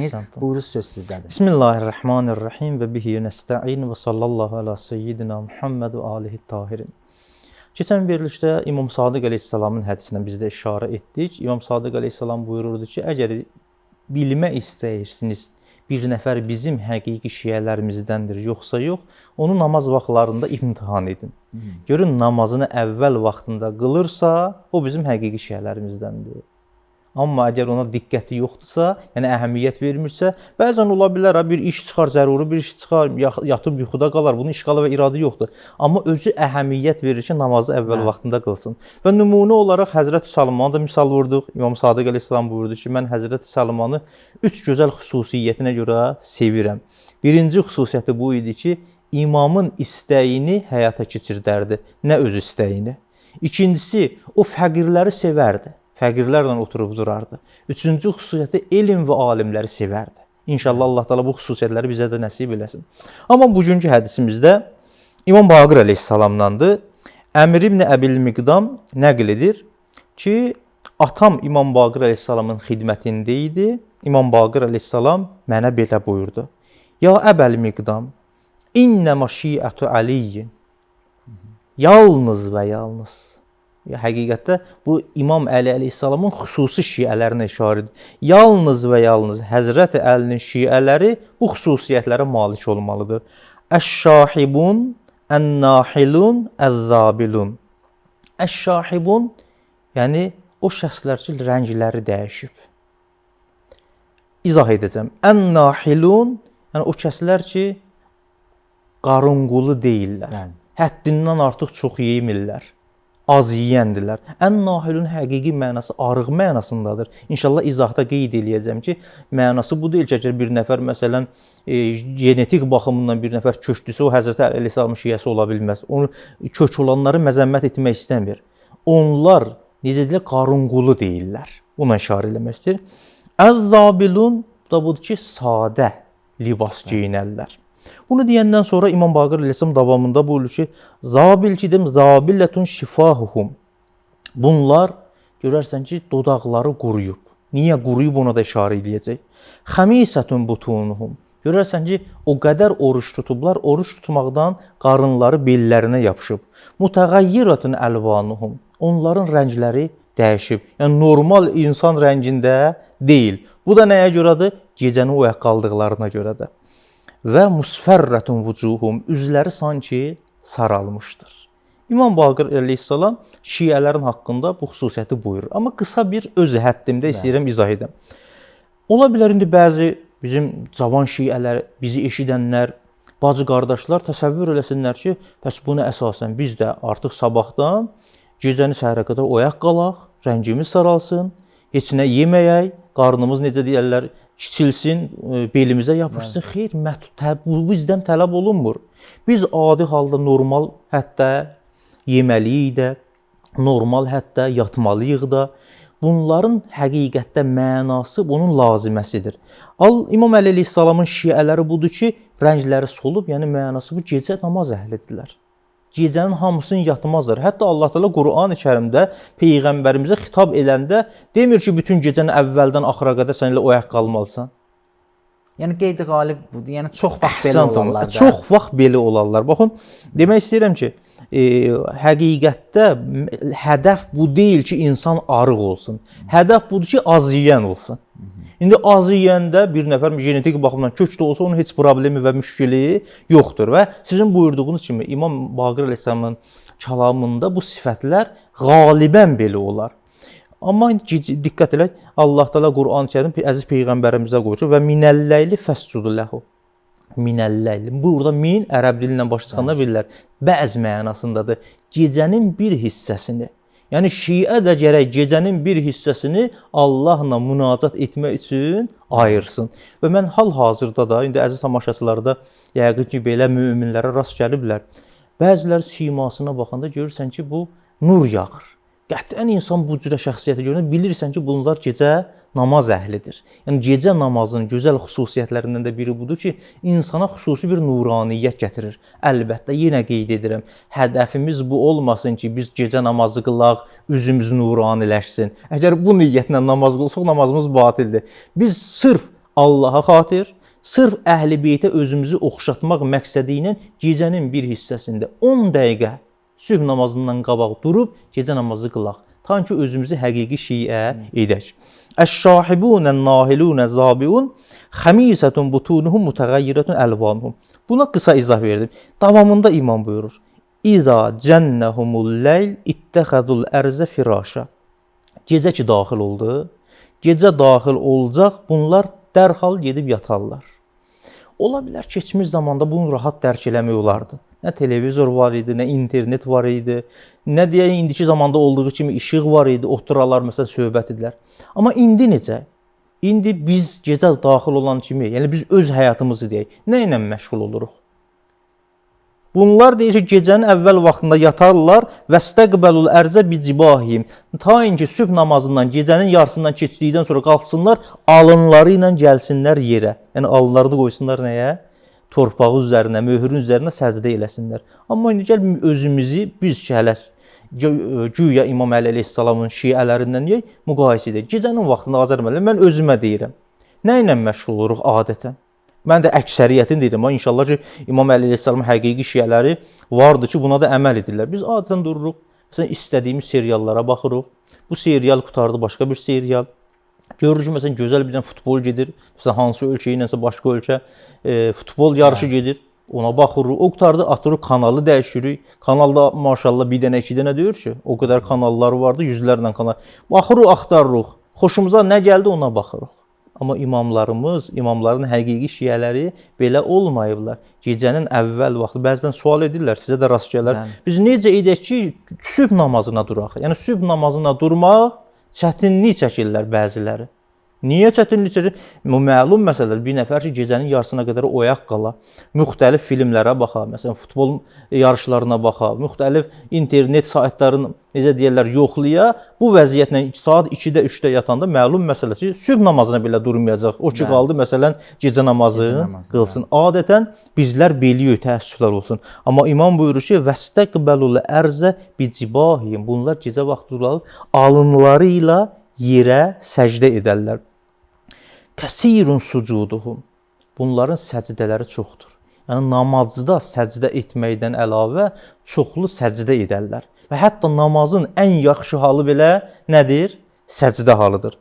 istəyirsiniz? Buyurun, söz sizdədir. Bismillahirrahmanirrahim və bihi nəstəin və sallallahu ala seyyidina Muhammed və alihi tahirin. Keçən verilişdə İmam Sadiq əleyhissalamın hədisinə biz də işarə etdik. İmam Sadiq əleyhissalam buyururdu ki, əgər bilmək istəyirsiniz, bir nəfər bizim həqiqi şiələrimіздəndir, yoxsa yox, onu namaz vaxtlarında imtihan edin. Görün, namazını əvvəl vaxtında qılırsa, o bizim həqiqi şiələrimizdəndir. Amma əgər ona diqqəti yoxdursa, yəni əhəmiyyət vermirsə, bəzən ola bilər, bir iş çıxar, zəruri bir iş çıxar, yatıb yuxuda qalar, bunun işğalı və iradı yoxdur. Amma özü əhəmiyyət verir ki, namazı əvvəl vaxtında qılsın. Və nümunə olaraq Həzrəti Salmanı da misal vurduq. İmam Sadiq əleyhissalam buyurdu ki, mən Həzrəti Salmanı 3 gözəl xüsusiyyətinə görə sevirəm. Birinci xüsusiyyəti bu idi ki, imamın istəyini həyata keçirdərdi, nə öz istəyini. İkincisi, o fəqirləri sevərdi. Fəqirlərlə oturub durardı. Üçüncü xüsusiyyəti elm və alimləri sevərdi. İnşallah Allah Teala bu xüsusiyyətləri bizə də nəsib eləsin. Amma bugünkü hədisimizdə İmam Baqir əleyhissalamdandır. Əmr ibn Əbil Miqdam nəql edir ki, atam İmam Baqir əleyhissalamın xidmətində idi. İmam Baqir əleyhissalam mənə belə buyurdu. Ya Əbəl Miqdam, innə məşiətü Aliyyin. Yalnız və yalnız. Həqiqətdə bu İmam Əli əleyhissalamın xüsusi şiələrinə işarə edir. Yalnız və yalnız Həzrəti Əlinin şiələri bu xüsusiyyətlərə malik olmalıdır. Əş-şahibun, ən-nahilun, əz-zabilun. Əş-şahibun, yəni o şəxslər ki, rəngləri dəyişib. İzah edəcəm. Ən-nahilun, yəni o kəslər ki, qarınqulu deyirlər. Həddindən artıq çox yemirlər. Az yeyəndilər. Ən-nahilun həqiqi mənası arıq mənasındadır. İnşallah izahda qeyd eləyəcəm ki, mənası bu deyil ki, əgər bir nəfər məsələn genetik baxımından bir nəfər köçdüsə, o Həzrəti Əli əleyhissalamın şiəsi ola bilməz. Onu kök olanları məzəmmət etmək istəmir. Onlar necə deyirlər, qarınqulu deyirlər. Buna işarə eləmək istəyir. Əz-zabilun da budur ki, sadə libas geyinərlər. Bunu deyəndən sonra İmam Baqir əleyhissalam davamında buyurur ki, zabil ki, zabilletun şifahuhum. Bunlar görərsən ki, dodaqları quruyub. Niyə quruyub, ona da işarə edəcək. Xamisətun butunuhum. Görərsən ki, o qədər oruç tutublar, oruç tutmaqdan qarınları bellərinə yapışıb. Mutəğayyiratun əlvanuhum. Onların rəngləri dəyişib. Yəni normal insan rəngində deyil. Bu da nəyə görədir? Gecəni oyaq qaldıqlarına görədir. Və musfərrətun vucuhum, üzləri sanki saralmışdır. İmam Baqir əleyhissalam şiələrin haqqında bu xüsusiyyəti buyurur. Amma qısa bir öz həddimdə istəyirəm izah edəm. Ola bilər indi bəzi bizim cavan şiələr, bizi eşidənlər, bacı qardaşlar təsəvvür eləsinlər ki, bəs buna əsasən biz də artıq sabahdan gecəni səhərə qədər oyaq qalaq, rəngimiz saralsın, heç nə yeməyək, qarnımız necə deyərlər, kiçilsin, belimizə yapışsın. Xeyr, bu bizdən tələb olunmur. Biz adi halda normal hətta yeməliyik də, normal hətta yatmalıyıq da. Bunların həqiqətdə mənası bunun laziməsidir. İmam Əli əleyhissalamın şiələri budur ki, rəngləri solub, yəni mənası bu gecə namaz əhlidirlər. Gecənin hamısını yatmazlar. Hətta Allah Teala Qur'an-ı Kərimdə Peyğəmbərimizə xitab eləndə demir ki, bütün gecəni əvvəldən axıra qədər sən elə oyaq qalmalısan. Yəni qeydi qalib budur. Yəni çox vaxt belə olarlar. Çox vaxt belə olarlar. Baxın, demək istəyirəm ki, həqiqətdə hədəf bu deyil ki, insan arıq olsun. Hədəf budur ki, az yeyən olsun. İndi az yeyəndə bir nəfər genetik baxımdan kök də olsa onun heç problemi və müşkili yoxdur. Və sizin buyurduğunuz kimi İmam Baqir əleyhissalamın kəlamında bu sifətlər qalibən belə olar. Amma diqqət edək, Allah Teala Qur'an-ı Kərim əziz peyğəmbərimizə qoyur və minəlləyli fəscudu ləhu. Minəlləyli. Burada min ərəb dilindən başa çıxanda bilirlər. Bəz mənasındadır. Gecənin bir hissəsini. Yəni şiə də gərək gecənin bir hissəsini Allahla münacat etmək üçün ayırsın. Və mən hal-hazırda da, indi əziz tamaşaçılarda yəqin ki, belə möminlərə rast gəliblər. Bəziləri simasına baxanda görürsən ki, bu nur yağır. Qətlən insan bu cürə şəxsiyyətə görəndə bilirsən ki, bunlar gecə namaz əhlidir. Yəni gecə namazının gözəl xüsusiyyətlərindən də biri budur ki, insana xüsusi bir nuraniyyət gətirir. Əlbəttə yenə qeyd edirəm, hədəfimiz bu olmasın ki, biz gecə namazı qılaq, üzümüz nuraniləşsin. Əgər bu niyyətlə namaz qılsaq, namazımız batildir. Biz sırf Allaha xatir, sırf əhl-i beytə özümüzü oxşatmaq məqsədi ilə gecənin bir hissəsində 10 dəqiqə sübh namazından qabaq durub gecə namazı qılaq. Ta ki özümüzü həqiqi şiə edək. Əş-şahibunən nahilunə zabiun xəmisətun butunuhum mutəğayyiratun əlvanuhum. Buna qısa izah verdim. Davamında imam buyurur. İza cənnəhumul leyl ittəxədul ərzə firasha. Gecə ki daxil oldu, gecə daxil olacaq, bunlar dərhal gedib yatarlar. Ola bilər keçmiş zamanda bunu rahat dərk eləmək olardı. Nə televizor var idi, nə internet var idi, nə deyək indiki zamanda olduğu kimi işıq var idi, oturarlar məsələn söhbət edilər. Amma indi necə? İndi biz gecə daxil olan kimi, yəni biz öz həyatımızı deyək, nə ilə məşğul oluruq? Bunlar deyir ki, gecənin əvvəl vaxtında yatarlar və stəqbəlul ərzə bicibahim. Ta ki sübh namazından, gecənin yarısından keçdikdən sonra qalxsınlar, alınları ilə gəlsinlər yerə. Yəni alınları da qoysunlar nəyə? Torpağı üzərinə, möhrün üzərinə səcdə eləsinlər. Amma indi gəl özümüzü biz ki hələ güya İmam Əli əleyhissalamın şiələrindən deyək, müqayisə edək. Gecənin vaxtında Azər müəllim, mən özümə deyirəm. Nə ilə məşğul oluruq adətən? Mən də əksəriyyətini deyirəm. İnşallah ki, İmam Əli əleyhissalamın həqiqi şiələri vardır ki, buna da əməl edirlər. Biz adətən dururuq, məsələn, istədiyimiz seriallara baxırıq. Bu serial qutardı, başqa bir serial. Görürük ki, məsələn, gözəl bir dənə futbol gedir. Məsələn, hansı ölkə ilənsə başqa ölkə futbol yarışı gedir. Ona baxırıq. O qutardı, atırıq, kanalı dəyişirik. Kanalda maşallah bir dənə, iki dənə deyir ki, o qədər kanallar vardı, yüzlərlə kanal. Baxırıq, axtarırıq. Xoşumuza nə gəldi, ona baxırıq. Amma imamlarımız, imamların həqiqi şiələri belə olmayıblar. Gecənin əvvəl vaxtı bəzən sual edirlər, sizə də rast gələr. Biz necə edək ki, sübh namazına duraq? Yəni sübh namazına durmaq çətinlik çəkirlər bəziləri. Niyə çətinlik çəkir? Məlum məsələdir. Bir nəfər ki, gecənin yarısına qədər oyaq qala, müxtəlif filmlərə baxa, məsələn, futbol yarışlarına baxa, müxtəlif internet saytlarını, necə deyirlər, yoxlaya, bu vəziyyətlə saat 2-də, 3-də yatanda məlum məsələ ki, sübh namazına belə durmayacaq. O ki, qaldı, məsələn, gecə namazı qılsın. Adətən bizlər beliyik, təəssüflər olsun. Amma imam buyurur ki, vəstəqbəlul ərzə bicibahim. Bunlar gecə vaxtı duralıb, alınları ilə yerə səcdə edərlər. Kəsirun sucuduhum. Bunların səcdələri çoxdur. Yəni namazda səcdə etməkdən əlavə çoxlu səcdə edərlər. Və hətta namazın ən yaxşı halı belə nədir? Səcdə halıdır.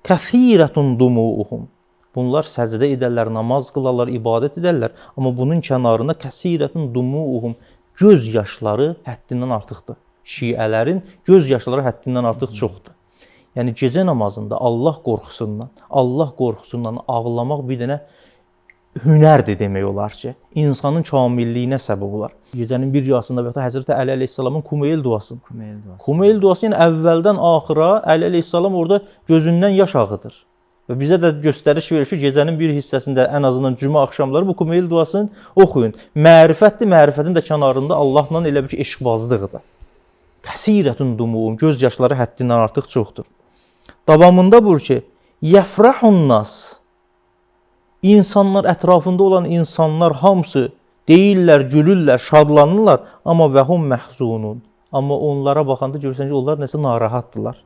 Kəsirətun dumuuhum. Bunlar səcdə edərlər, namaz qılarlar, ibadət edərlər. Amma bunun kənarında kəsirətun dumuuhum. Göz yaşları həddindən artıqdır. Şiələrin göz yaşları həddindən artıq çoxdur. Yəni gecə namazında Allah qorxusundan ağlamaq bir dənə hünərdir demək olar ki, insanın kamilliyinə səbəb olar. Gecənin bir yarısında və ya Həzrəti Əli əleyhissalamın Kumeyl duası. Kumeyl duası yəni əvvəldən axıra Əli əleyhissalam orada gözündən yaş ağıdır. Və bizə də göstəriş verir ki, gecənin bir hissəsində ən azından cümə axşamları bu Kumeyl duasını oxuyun. Mərifətdir, mərifətin də kənarında Allahla elə bir ki, eşqbazlıqdır. Kəsirətun dumuum, göz yaşları həddindən artıq çoxdur. Davamında buyur ki, yəfrahun nas. İnsanlar, ətrafında olan insanlar hamısı deyirlər, gülürlər, şadlanırlar, amma vəhum məhzunun. Amma onlara baxanda görürsən ki, onlar nəsə narahatdırlar.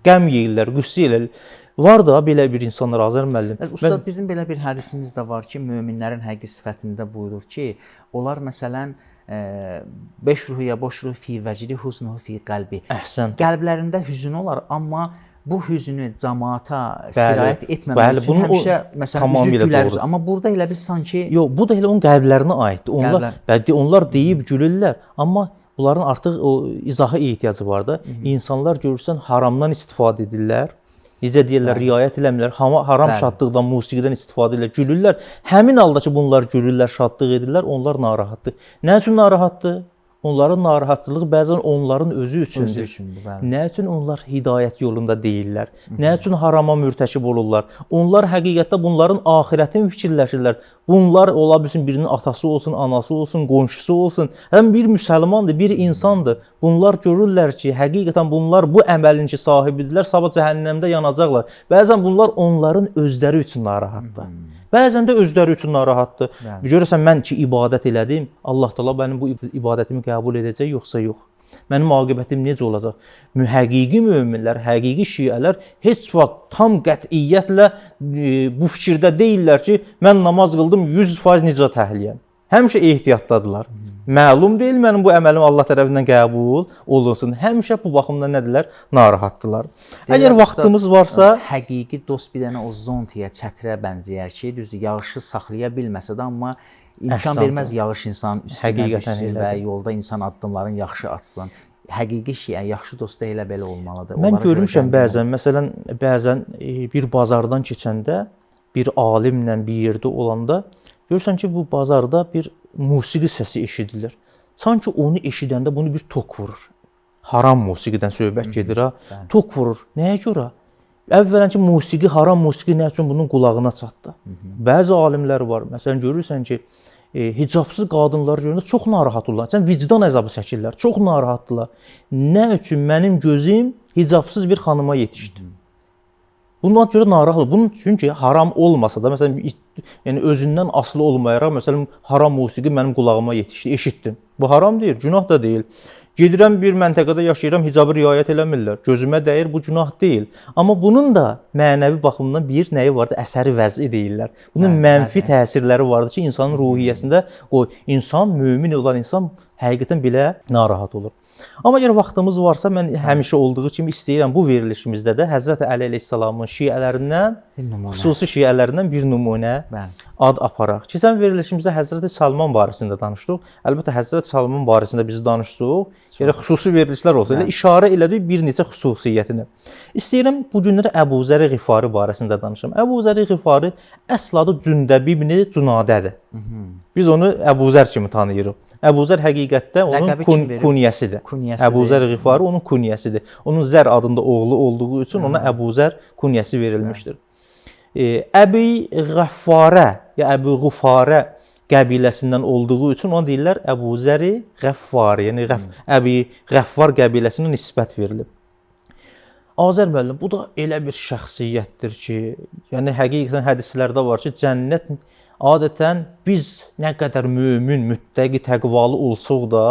Qəm yeyirlər, qüssə eləyirlər. Var da belə bir insanlar, Azər müəllim. Ustad, bizim belə bir hədisimiz də var ki, möminlərin həqiqi sifətində buyurur ki, onlar məsələn 5 ruhiyə boş ruh fi vəcdi husnuhu fi qəlbi. Əhsən. Qəlblərində hüzün olar, amma bu hüznü cəmaata sirayət etməmək üçün həmişə məsələn üzü güləriz. Amma burada elə bir sanki yox, bu da elə onun qəlblərinə aiddir. Onlar deyib gülürlər, amma bunların artıq o izaha ehtiyacı var da. İnsanlar görürsən haramdan istifadə edirlər. Necə deyirlər, riayət eləmirlər, haram şadlıqdan, musiqidən istifadə edirlər, gülürlər. Həmin halda ki, bunlar gülürlər, şadlıq edirlər, onlar narahatdır. Nə üçün narahatdır? Onların narahatçılığı bəzən onların özü üçündür. Nə üçün onlar hidayət yolunda deyirlər? Nə üçün harama mürtəkib olurlar? Onlar həqiqətdə bunların axirətini fikirləşirlər. Bunlar ola bilsin birinin atası olsun, anası olsun, qonşusu olsun. Həm bir müsəlmandır, bir insandır. Bunlar görürlər ki, həqiqətən bunlar bu əməlin ki sahibidirlər, sabah cəhənnəmdə yanacaqlar. Bəzən bunlar onların özləri üçün narahatdır. Bəzən də özləri üçün narahatdır. Görürsən, mən ki ibadət elədim, Allah Taala mənim bu ibadətimi qəbul edəcək, yoxsa yox. Mənim aqibətim necə olacaq? Həqiqi möminlər, həqiqi şiələr heç vaxt tam qətiyyətlə bu fikirdə deyirlər ki, mən namaz qıldım 100% nicat əhliyəm. Həmişə ehtiyatdadılar. Məlum deyil mənim bu əməlim Allah tərəfindən qəbul olunsun. Həmişə bu baxımdan nədirlər? Narahatdılar. Əgər vaxtımız varsa, həqiqi dost bir dənə o zontiyə, çətirə bənzəyər ki, düzdür, yağışı saxlaya bilməsə də, amma imkan verməz yağış insanın üstünə düşsün və yolda insan addımların yaxşı atsın. Həqiqi şiə, yaxşı dost da elə belə olmalıdır. Mən görmüşəm bəzən bir bazardan keçəndə, bir alimlə bir yerdə olanda görürsən ki, bu bazarda bir musiqi səsi eşidilir. Sanki onu eşidəndə bunu bir tok vurur. Haram musiqidən söhbət gedir ha. Tok vurur. Nəyə görə? Əvvələn ki, musiqi, haram musiqi nə üçün bunun qulağına çatdı? Bəzi alimlər var. Məsələn, görürsən ki, hicabsız qadınları görəndə çox narahat olurlar. Sən vicdan əzabı çəkirlər. Çox narahatdırlar. Nə üçün mənim gözüm hicabsız bir xanıma yetişdi? Bundan görə narahat olur. Bunun üçün ki, haram olmasa da, məsələn, yəni özündən asılı olmayaraq, məsələn, haram musiqi mənim qulağıma yetişdi, eşitdim. Bu haram deyil, günah da deyil. Gedirəm bir məntəqədə yaşayıram, hicabı riayət eləmirlər. Gözümə dəyir, bu günah deyil. Amma bunun da mənəvi baxımdan bir nəyi vardı? Əsəri vəzi deyirlər. Bunun mənfi təsirləri vardı ki, insanın ruhiyyəsində o insan, mömin olan insan həqiqətən belə narahat olur. Amma əgər vaxtımız varsa, mən həmişə olduğu kimi istəyirəm bu verilişimizdə də Həzrət Əli əleyhissalamın şiələrindən, xüsusi şiələrindən bir nümunə ad aparaq. Keçən verilişimizdə Həzrət Salman barəsində danışdıq. Əlbəttə Həzrət Salman barəsində biz danışdıq. Yəni xüsusi verilişlər olsa, elə işarə elədik bir neçə xüsusiyyətini. İstəyirəm bu günləri Əbu Zər Ğifari barəsində danışım. Əbu Zər Ğifari əsl adı Cündəb ibn Cunadədir. Biz onu Əbu Zər kimi tanıyırıq. Əbu Zər həqiqətdə onun kunyəsidir. Əbu Zər Ğifari onun kunyəsidir. Onun Zər adında oğlu olduğu üçün ona Əbu Zər kunyəsi verilmişdir. Əbi Ğəffarə ya Əbu Ğufarə qəbiləsindən olduğu üçün ona deyirlər Əbu Zəri Ğəffari, yəni Əbi Ğəffar qəbiləsinə nisbət verilib. Azər müəllim, bu da elə bir şəxsiyyətdir ki, yəni həqiqətən hədislərdə var ki, cənnət adətən biz nə qədər mömin, müttəqi, təqvalı olsaq da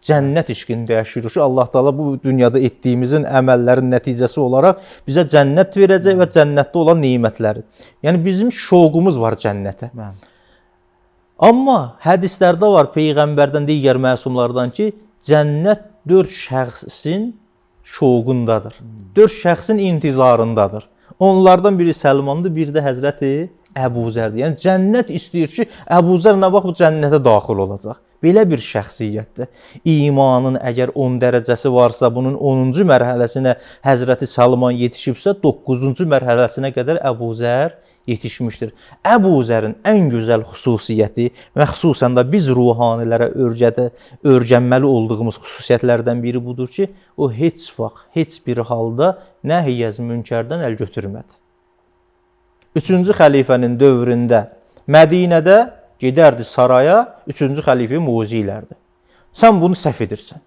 cənnət işqində yaşayırıq ki, Allah Taala bu dünyada etdiyimizin əməllərin nəticəsi olaraq bizə cənnət verəcək və cənnətdə olan nemətləri. Yəni bizim şoqumuz var cənnətə. Amma hədislərdə var peyğəmbərdən, digər məsumlardan ki, cənnət 4 şəxsin şoqundadır. 4 şəxsin intizarındadır. Onlardan biri Səlmandır, biri də Həzrəti Əbu Zərdir. Yəni cənnət istəyir ki, Əbu Zər nə vaxt bu cənnətə daxil olacaq. Belə bir şəxsiyyətdir. İmanın əgər 10 dərəcəsi varsa, bunun 10-cu mərhələsinə Həzrəti Salman yetişibsə, 9-cu mərhələsinə qədər Əbu Zər yetişmişdir. Əbu Zərin ən gözəl xüsusiyyəti və xüsusən də biz ruhanilərə öyrənməli olduğumuz xüsusiyyətlərdən biri budur ki, o heç vaxt, heç bir halda nəhiyyəz münkərdən əl götürmədi. 3-cü xəlifənin dövründə Mədinədə gedərdi saraya, 3-cü xəlifə muzi ilərdi. Sən bunu səhv edirsən.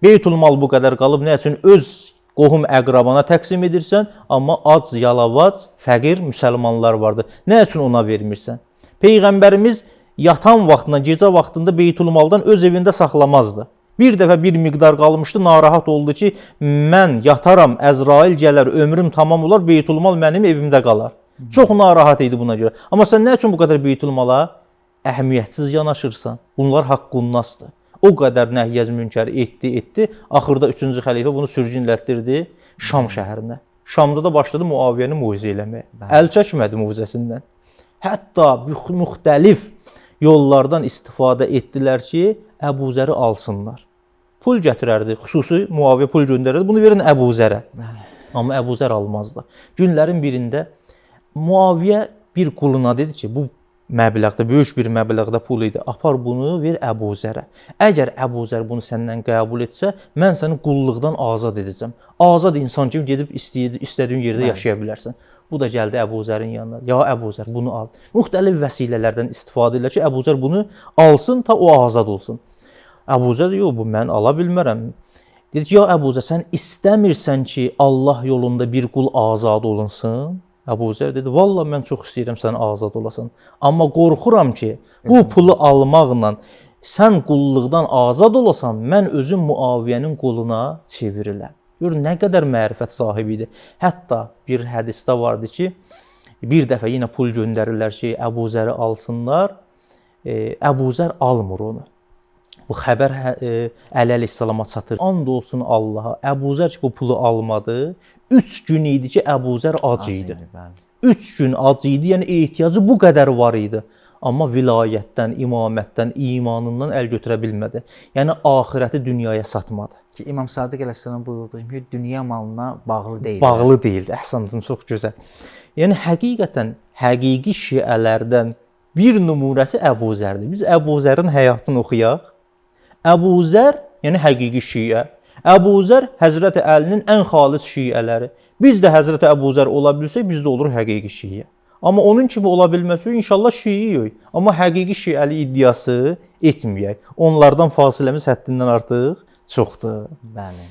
Beytülmal bu qədər qalıb, nə üçün öz qohum əqrabana təqsim edirsən, amma ac, yalavac, fəqir müsəlmanlar vardı. Nə üçün ona vermirsən? Peyğəmbərimiz yatan vaxtında, gecə vaxtında Beytülmaldan öz evində saxlamazdı. Bir dəfə bir miqdar qalmışdı, narahat oldu ki, mən yataram, Əzrail gələr, ömrüm tamam olar, Beytülmal mənim evimdə qalar. Çox narahat idi buna görə. Amma sən nə üçün bu qədər Beytülmala əhəmiyyətsiz yanaşırsan? Bunlar haqqunasdır. O qədər nəhiyyəz münkər etdi. Axırda 3-cü xəlifə bunu sürgünlətdirdi Şam şəhərinə. Şamda da başladı Muaviyyəni muizə eləməyə. Əl çəkmədi muizəsindən. Hətta müxtəlif yollardan istifadə etdilər ki, Əbu Zəri alsınlar. Pul gətirərdi, xüsusi Muaviyyə pul göndərərdi. Bunu verin Əbu Zərə. Amma Əbu Zər almazdı. Günlərin birində Muaviyyə bir quluna dedi ki, bu məbləğdə, böyük bir məbləğdə pul idi. Apar bunu, ver Əbu Zərə. Əgər Əbu Zər bunu səndən qəbul etsə, mən səni qulluqdan azad edəcəm. Azad insan kimi gedib istədiyin yerdə yaşaya bilərsən. Bu da gəldi Əbu Zərin yanına. Ya Əbu Zər, bunu al. Müxtəlif vəsilələrdən istifadə edirlər ki, Əbu Zər bunu alsın, ta o azad olsun. Əbu Zər, yox, bu mən ala bilmərəm. Dedi ki, ya Əbu Zər, sən istəmirsən ki, Allah yolunda bir qul azad olunsun? Əbu Zər dedi, vallahi mən çox istəyirəm sən azad olasan. Amma qorxuram ki, bu pulu almaqla sən qulluqdan azad olasan, mən özüm Muaviyənin quluna çevrilərəm. Gör nə qədər mərifət sahibi idi. Hətta bir hədisdə vardı ki, bir dəfə yenə pul göndərirlər ki, Əbu Zəri alsınlar. Əbu Zər almır onu. Bu xəbər Əli əleyhissalama çatır. And olsun Allaha, Əbu Zər ki, bu pulu almadı. 3 gün idi ki, Əbu Zər ac idi. 3 gün ac idi, yəni ehtiyacı bu qədər var idi. Amma vilayətdən, imamətdən, imanından əl götürə bilmədi. Yəni axirəti dünyaya satmadı. Ki İmam Sadiq əleyhissalam buyurdu ki, dünya malına bağlı deyil. Bağlı deyildi. Əhsandım, çox gözəl. Yəni həqiqətən həqiqi şiələrdən bir nümunəsi Əbu Zərdir. Biz Əbu Zərin həyatını oxuyaq. Əbu Zər, yəni həqiqi şiə. Əbu Zər Həzrəti Əlinin ən xalis şiələri. Biz də Həzrəti Əbu Zər ola bilsək, biz də olur həqiqi şiə. Amma onun kimi ola bilməsə, inşallah şiiyik. Amma həqiqi şiəli iddiası etməyək. Onlardan fasiləmiz həddindən artıq çoxdur. Bəli.